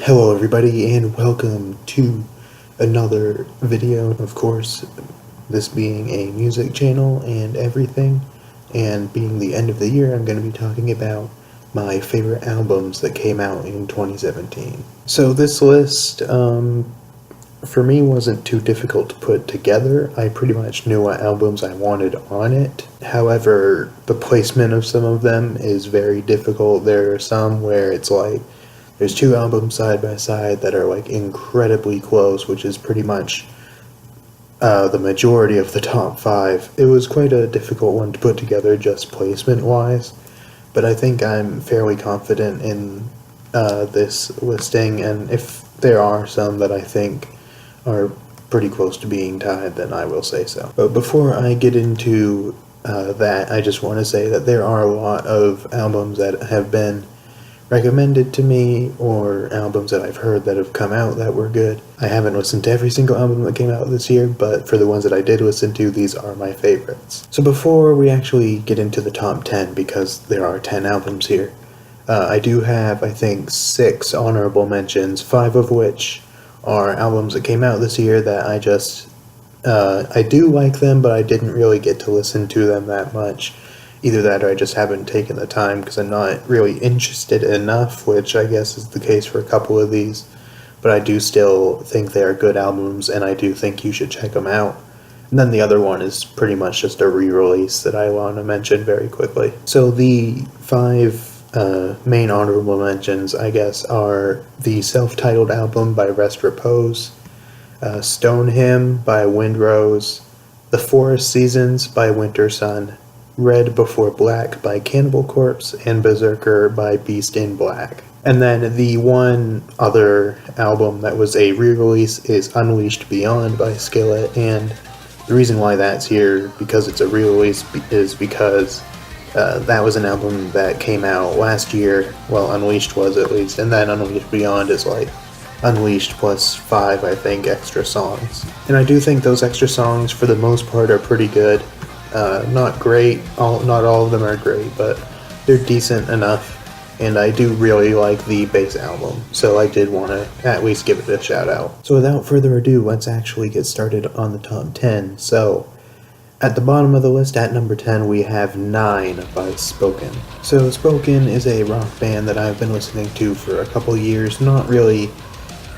Hello everybody and welcome to another video. Of course, this being a music channel and everything, and being the end of the year, I'm going to be talking about my favorite albums that came out in 2017. So this list, for me, wasn't too difficult to put together. I pretty much knew what albums I wanted on it. However, the placement of some of them is very difficult. There are some where it's like there's two albums side by side that are like incredibly close, which is pretty much the majority of the top five. It was quite a difficult one to put together just placement wise, but I think I'm fairly confident in this listing, and if there are some that I think are pretty close to being tied, then I will say so. But before I get into that, I just want to say that there are a lot of albums that have been recommended to me, or albums that I've heard that have come out that were good. I haven't listened to every single album that came out this year, but for the ones that I did listen to, these are my favorites. So before we actually get into the top 10, because there are 10 albums here, I do have, I think, 6 honorable mentions, 5 of which are albums that came out this year that I do like them, but I didn't really get to listen to them that much. Either that or I just haven't taken the time because I'm not really interested enough, which I guess is the case for a couple of these. But I do still think they are good albums, and I do think you should check them out. And then the other one is pretty much just a re-release that I want to mention very quickly. So the 5 main honorable mentions, I guess, are the self-titled album by Rest Repose, Stone Hymn by Windrose, The Forest Seasons by Winter Sun, Red Before Black by Cannibal Corpse, and Berserker by Beast in Black. And then the one other album that was a re-release is Unleashed Beyond by Skillet, and the reason why that's here, because it's a re-release, is because that was an album that came out last year, well, Unleashed was at least, and then Unleashed Beyond is like Unleashed plus 5, I think, extra songs. And I do think those extra songs, for the most part, are pretty good. Not great, not all of them are great, but they're decent enough, and I do really like the base album, so I did want to at least give it a shout out. So without further ado, let's actually get started on the top 10. So, at the bottom of the list, at number 10, we have 9 by Spoken. So Spoken is a rock band that I've been listening to for a couple years, not really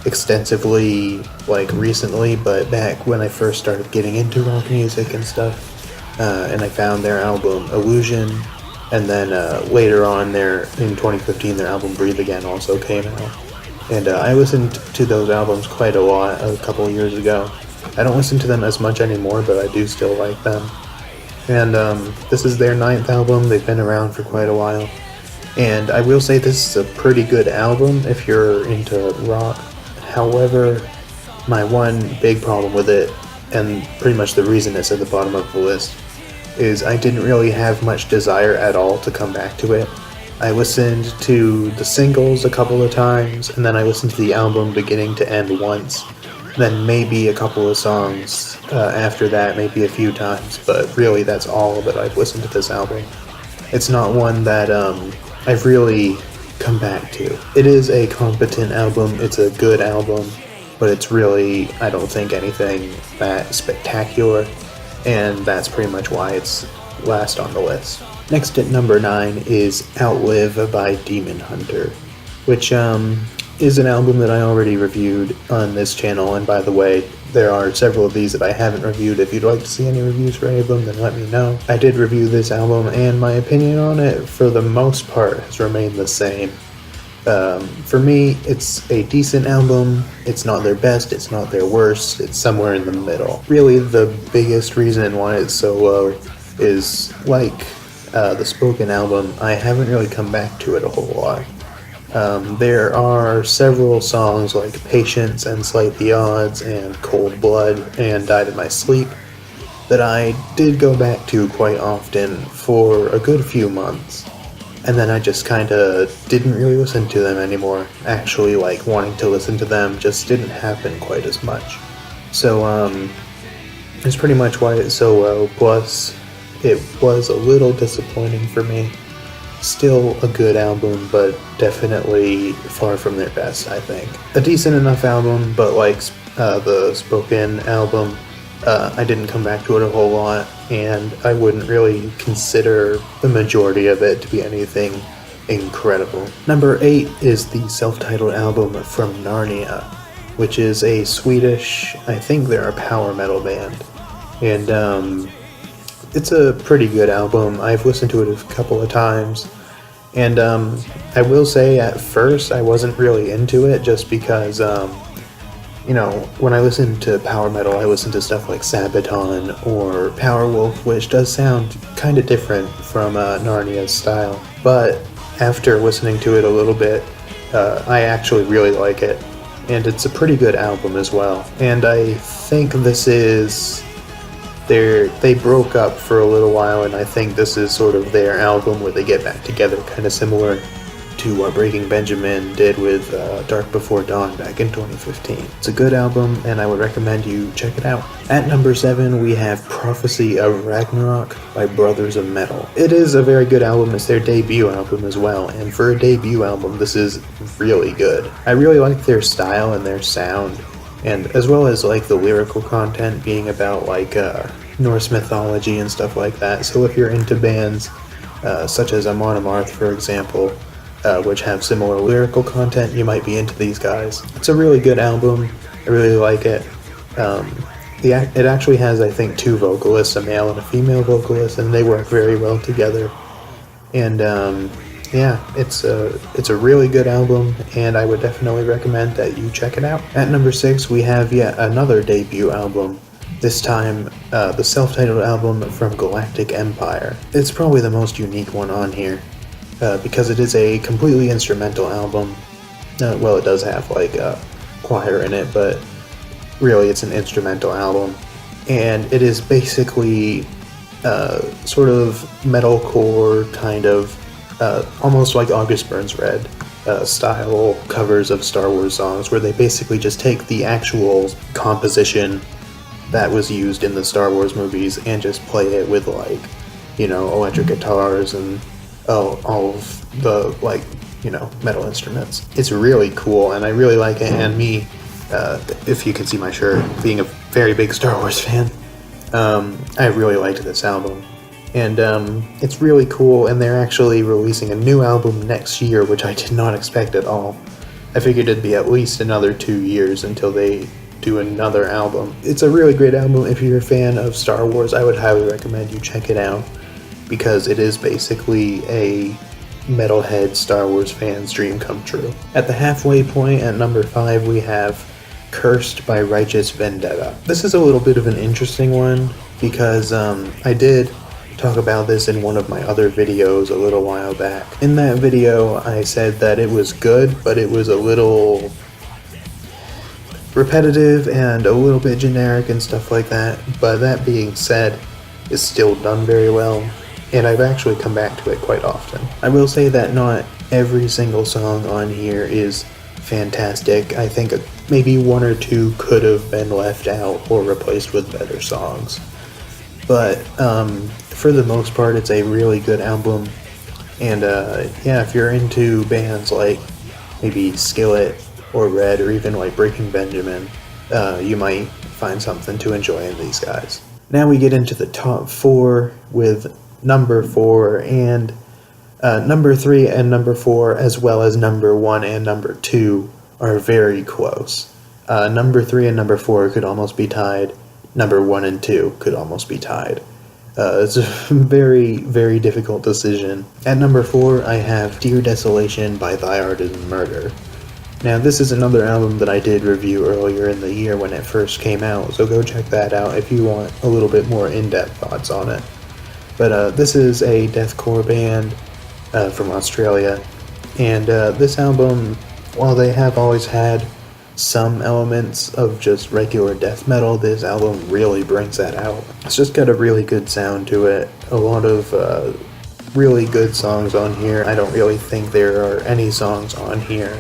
extensively like recently, but back when I first started getting into rock music and stuff. And I found their album Illusion, and then later on in 2015 their album Breathe Again also came out. And I listened to those albums quite a lot a couple of years ago. I don't listen to them as much anymore, but I do still like them. And this is their 9th album. They've been around for quite a while. And I will say this is a pretty good album if you're into rock. However, my one big problem with it, and pretty much the reason it's at the bottom of the list, is I didn't really have much desire at all to come back to it. I listened to the singles a couple of times, and then I listened to the album beginning to end once, then maybe a couple of songs after that, maybe a few times, but really that's all that I've listened to this album. It's not one that I've really come back to. It is a competent album, it's a good album, but it's really, I don't think, anything that spectacular, and that's pretty much why it's last on the list. Next at number 9 is Outlive by Demon Hunter, which is an album that I already reviewed on this channel, and by the way, there are several of these that I haven't reviewed. If you'd like to see any reviews for any of them, then let me know. I did review this album, and my opinion on it, for the most part, has remained the same. For me, it's a decent album. It's not their best, it's not their worst, it's somewhere in the middle. Really, the biggest reason why it's so low is, like the Spoken album, I haven't really come back to it a whole lot. There are several songs like Patience and Slight the Odds and Cold Blood and Died in My Sleep that I did go back to quite often for a good few months. And then I just kinda didn't really listen to them anymore. Actually, like, wanting to listen to them just didn't happen quite as much. So, that's pretty much why it's so low. Plus, it was a little disappointing for me. still a good album, but definitely far from their best, I think. A decent enough album, but like the Spoken album, I didn't come back to it a whole lot, and I wouldn't really consider the majority of it to be anything incredible. Number 8 is the self-titled album from Narnia, which is a Swedish, I think they're a power metal band, and it's a pretty good album. I've listened to it a couple of times, and I will say at first I wasn't really into it just because when I listen to power metal, I listen to stuff like Sabaton or Powerwolf, which does sound kind of different from Narnia's style. But after listening to it a little bit, I actually really like it, and it's a pretty good album as well. And I think this is they broke up for a little while, and I think this is sort of their album where they get back together, kind of similar to what Breaking Benjamin did with Dark Before Dawn back in 2015. It's a good album, and I would recommend you check it out. At number 7, we have Prophecy of Ragnarok by Brothers of Metal. It is a very good album. It's their debut album as well, and for a debut album, this is really good. I really like their style and their sound, and as well as like the lyrical content being about like Norse mythology and stuff like that. So if you're into bands such as Amon Amarth, for example, which have similar lyrical content, you might be into these guys. It's a really good album. I really like it. It actually has, I think, 2 vocalists, a male and a female vocalist, and they work very well together. And it's a really good album, and I would definitely recommend that you check it out. At number 6, we have yet another debut album. This time, the self-titled album from Galactic Empire. It's probably the most unique one on here, because it is a completely instrumental album. Well, it does have like a choir in it, but really it's an instrumental album. And it is basically sort of metalcore kind of, almost like August Burns Red style covers of Star Wars songs, where they basically just take the actual composition that was used in the Star Wars movies and just play it with like, electric guitars and all of the metal instruments. It's really cool, and I really like it. And me, if you can see my shirt, being a very big Star Wars fan, I really liked this album. And it's really cool, and they're actually releasing a new album next year, which I did not expect at all. I figured it'd be at least another 2 years until they do another album. It's a really great album. If you're a fan of Star Wars, I would highly recommend you check it out, because it is basically a metalhead Star Wars fan's dream come true. At the halfway point, at number 5, we have Cursed by Righteous Vendetta. This is a little bit of an interesting one, because I did talk about this in one of my other videos a little while back. In that video, I said that it was good, but it was a little repetitive and a little bit generic and stuff like that. But that being said, it's still done very well, and I've actually come back to it quite often. I will say that not every single song on here is fantastic. I think maybe 1 or 2 could have been left out or replaced with better songs. But for the most part, it's a really good album. And if you're into bands like maybe Skillet or Red, or even like Breaking Benjamin, you might find something to enjoy in these guys. Now we get into the top 4, with number 4 and number 3 and number 4, as well as number 1 and number 2, are very close. Number 3 and number 4 could almost be tied. Number 1 and 2 could almost be tied. It's a very, very difficult decision. At number 4, I have Dear Desolation by Thy Art Is Murder. Now, this is another album that I did review earlier in the year when it first came out, so go check that out if you want a little bit more in-depth thoughts on it. But this is a deathcore band from Australia, and this album, while they have always had some elements of just regular death metal, this album really brings that out. It's just got a really good sound to it, a lot of really good songs on here. I don't really think there are any songs on here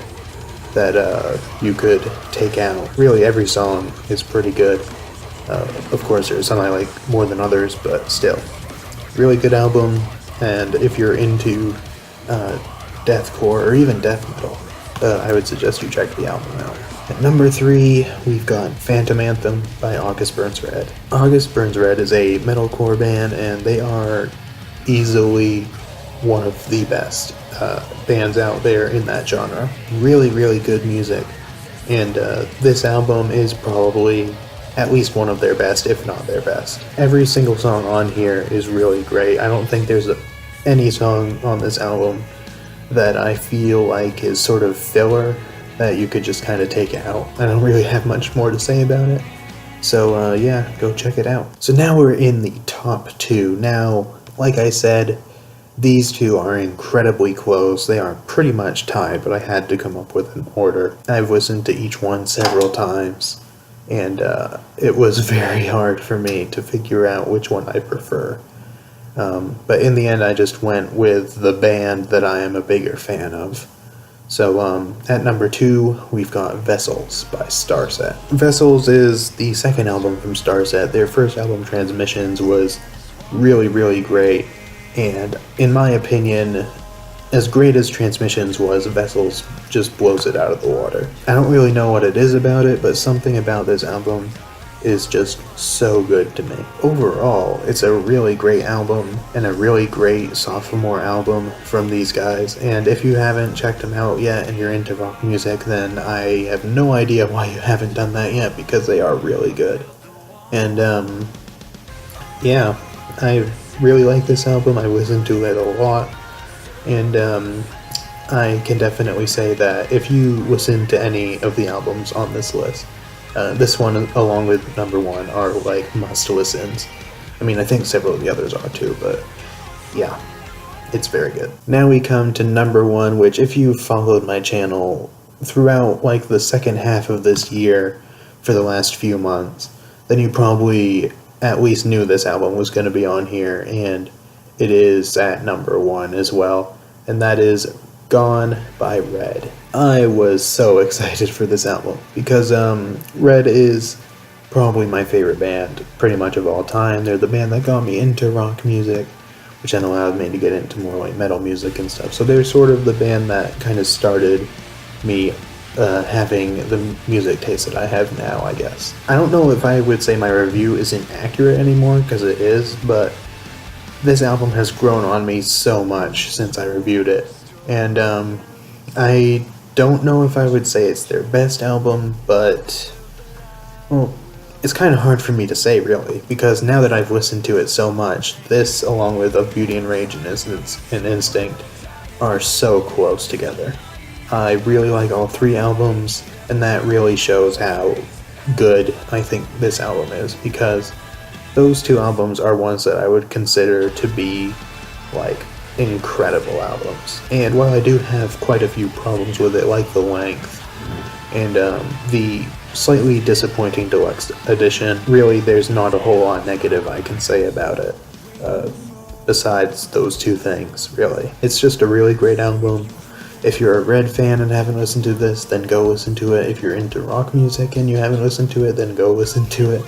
that you could take out. Really, every song is pretty good. Of course, there's some I like more than others, but still. Really good album, and if you're into deathcore, or even death metal, I would suggest you check the album out. At number 3, we've got Phantom Anthem by August Burns Red. August Burns Red is a metalcore band, and they are easily one of the best bands out there in that genre. Really, really good music, and this album is probably at least one of their best, if not their best. Every single song on here is really great. I don't think there's any song on this album that I feel like is sort of filler that you could just kind of take out. I don't really have much more to say about it. So yeah, go check it out. So now we're in the top 2. Now, like I said, these two are incredibly close. They are pretty much tied, but I had to come up with an order. I've listened to each one several times, and it was very hard for me to figure out which one I prefer. But in the end, I just went with the band that I am a bigger fan of. So at number 2, we've got Vessels by Starset. Vessels is the second album from Starset. Their first album, Transmissions, was really, really great. And in my opinion, as great as Transmissions was, Vessels just blows it out of the water. I don't really know what it is about it, but something about this album is just so good to me. Overall, it's a really great album and a really great sophomore album from these guys, and if you haven't checked them out yet and you're into rock music, then I have no idea why you haven't done that yet, because they are really good. And yeah, I really like this album. I listen to it a lot, and I can definitely say that if you listen to any of the albums on this list, this one, along with number 1, are like must listens. I mean, I think several of the others are too, but yeah, it's very good. Now we come to number 1, which if you followed my channel throughout like the second half of this year for the last few months, then you probably at least knew this album was going to be on here, and it is at number 1 as well, and that is Gone by Red. I was so excited for this album because Red is probably my favorite band pretty much of all time. They're the band that got me into rock music, which then allowed me to get into more like metal music and stuff. So they're sort of the band that kind of started me having the music taste that I have now, I guess. I don't know if I would say my review isn't accurate anymore, because it is, but this album has grown on me so much since I reviewed it. And I don't know if I would say it's their best album, but, well, it's kind of hard for me to say, really, because now that I've listened to it so much, this, along with Of Beauty and Rage and Instinct, are so close together. I really like all 3 albums, and that really shows how good I think this album is, because those 2 albums are ones that I would consider to be, like, incredible albums. And while I do have quite a few problems with it, like the length and the slightly disappointing deluxe edition, really there's not a whole lot negative I can say about it besides those 2 things, really. It's just a really great album. If you're a Red fan and haven't listened to this, then go listen to it. If you're into rock music and you haven't listened to it, then go listen to it.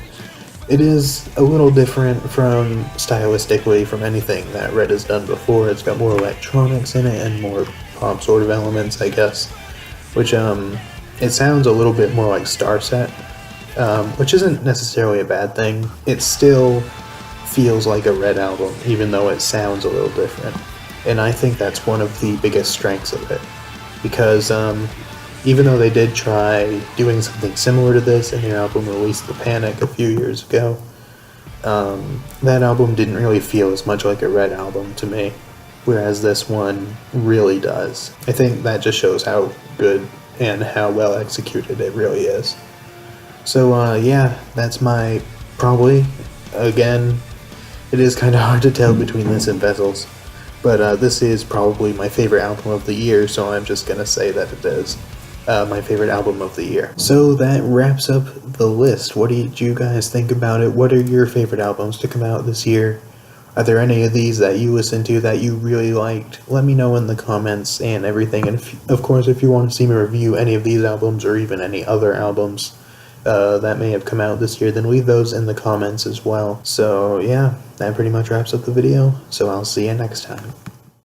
It is a little different from stylistically from anything that Red has done before. It's got more electronics in it and more pop sort of elements, I guess, which it sounds a little bit more like Starset, which isn't necessarily a bad thing. It still feels like a Red album, even though it sounds a little different, and I think that's one of the biggest strengths of it, because even though they did try doing something similar to this in their album Release the Panic a few years ago, that album didn't really feel as much like a Red album to me, whereas this one really does. I think that just shows how good and how well executed it really is. So yeah, that's my probably, again, it is kind of hard to tell between this and Vessels, but this is probably my favorite album of the year, so I'm just gonna say that it is. My favorite album of the year. So that wraps up the list. What did you guys think about it? What are your favorite albums to come out this year? Are there any of these that you listened to that you really liked? Let me know in the comments and everything. And of course, if you want to see me review any of these albums or even any other albums that may have come out this year, then leave those in the comments as well. So yeah, that pretty much wraps up the video. So I'll see you next time.